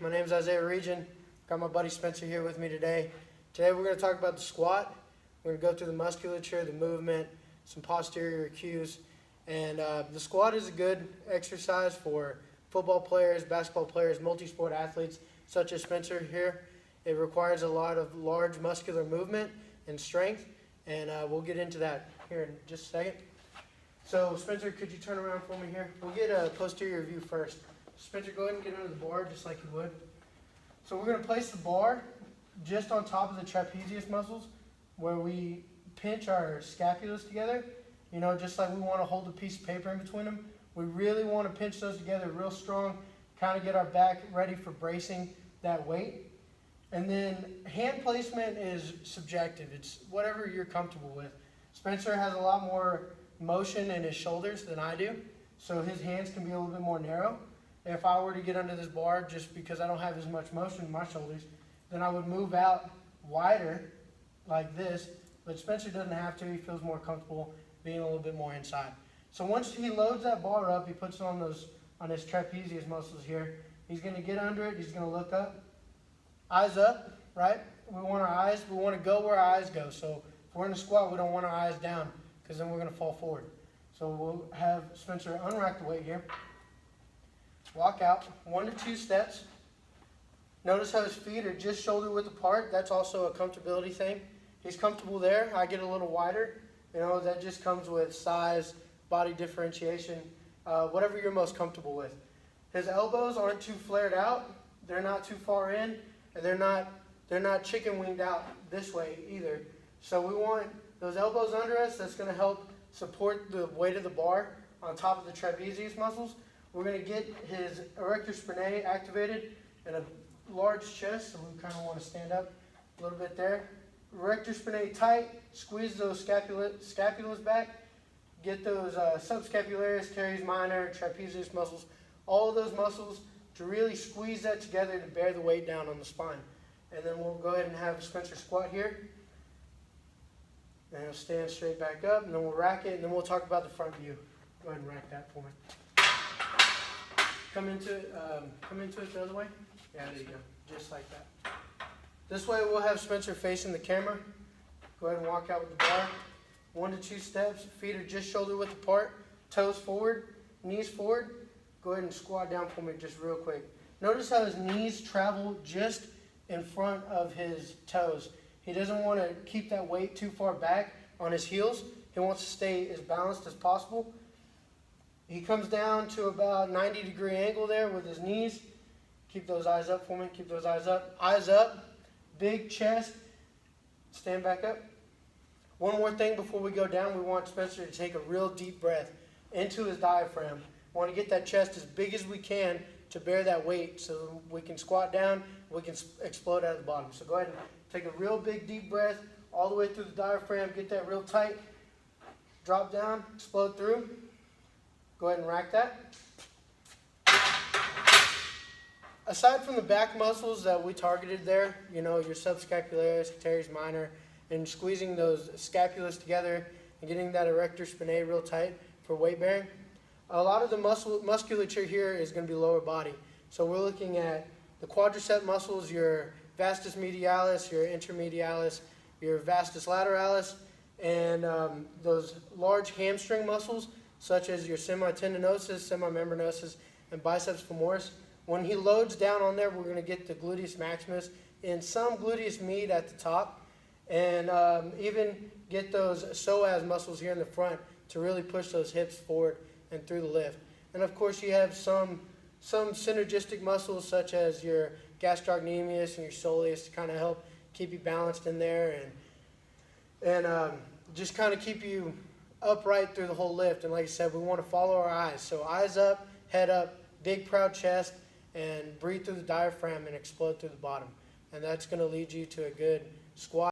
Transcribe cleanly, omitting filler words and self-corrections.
My name is Isaiah Region. Got my buddy Spencer here with me today. Today we're going to talk about the squat. We're going to go through the musculature, the movement, some posterior cues. And the squat is a good exercise for football players, basketball players, multi-sport athletes such as Spencer here. It requires a lot of large muscular movement and strength, and we'll get into that here in just a second. So Spencer, could you turn around for me here? We'll get a posterior view first. Spencer, go ahead and get under the bar just like you would. So we're going to place the bar just on top of the trapezius muscles where we pinch our scapulas together. You know, just like we want to hold a piece of paper in between them. We really want to pinch those together real strong, kind of get our back ready for bracing that weight. And then hand placement is subjective. It's whatever you're comfortable with. Spencer has a lot more motion in his shoulders than I do, so his hands can be a little bit more narrow. If I were to get under this bar, just because I don't have as much motion in my shoulders, then I would move out wider like this, but Spencer doesn't have to. He feels more comfortable being a little bit more inside. So once he loads that bar up, he puts it on his trapezius muscles here. He's going to get under it. He's going to look up. Eyes up, right? We want to go where our eyes go. So if we're in a squat, we don't want our eyes down because then we're going to fall forward. So we'll have Spencer unrack the weight here. Walk out 1 to 2 steps. Notice how his feet are just shoulder width apart. That's also a comfortability thing. He's comfortable there. I get a little wider. You know, that just comes with size, body differentiation, whatever you're most comfortable with. His elbows aren't too flared out. They're not too far in, and they're not chicken winged out this way either. So we want those elbows under us. That's going to help support the weight of the bar on top of the trapezius muscles. We're going to get his erector spinae activated and a large chest, so we kind of want to stand up a little bit there. Erector spinae tight, squeeze those scapulas back, get those subscapularis, teres minor, trapezius muscles, all of those muscles to really squeeze that together to bear the weight down on the spine. And then we'll go ahead and have Spencer squat here. And he'll stand straight back up, and then we'll rack it, and then we'll talk about the front view. Go ahead and rack that for me. Come into it the other way. Yeah, there you go. Just like that. This way we'll have Spencer facing the camera. Go ahead and walk out with the bar. 1 to 2 steps. Feet are just shoulder width apart. Toes forward. Knees forward. Go ahead and squat down for me just real quick. Notice how his knees travel just in front of his toes. He doesn't want to keep that weight too far back on his heels. He wants to stay as balanced as possible. He comes down to about 90-degree angle there with his knees. Keep those eyes up for me. Keep those eyes up. Eyes up. Big chest. Stand back up. One more thing before we go down. We want Spencer to take a real deep breath into his diaphragm. We want to get that chest as big as we can to bear that weight so we can squat down. We can explode out of the bottom. So go ahead and take a real big deep breath all the way through the diaphragm. Get that real tight. Drop down. Explode through. Go ahead and rack that. Aside from the back muscles that we targeted there, you know, your subscapularis, teres minor, and squeezing those scapulas together and getting that erector spinae real tight for weight bearing, a lot of the musculature here is going to be lower body. So we're looking at the quadricep muscles, your vastus medialis, your intermedialis, your vastus lateralis, and those large hamstring muscles, such as your semitendinosus, semimembranosus, and biceps femoris. When he loads down on there, we're going to get the gluteus maximus and some gluteus med at the top, and even get those psoas muscles here in the front to really push those hips forward and through the lift. And of course, you have some synergistic muscles such as your gastrocnemius and your soleus to kind of help keep you balanced in there and just kind of keep you upright through the whole lift. And like I said, we want to follow our eyes. So eyes up, head up, big proud chest, and breathe through the diaphragm and explode through the bottom. And that's going to lead you to a good squat.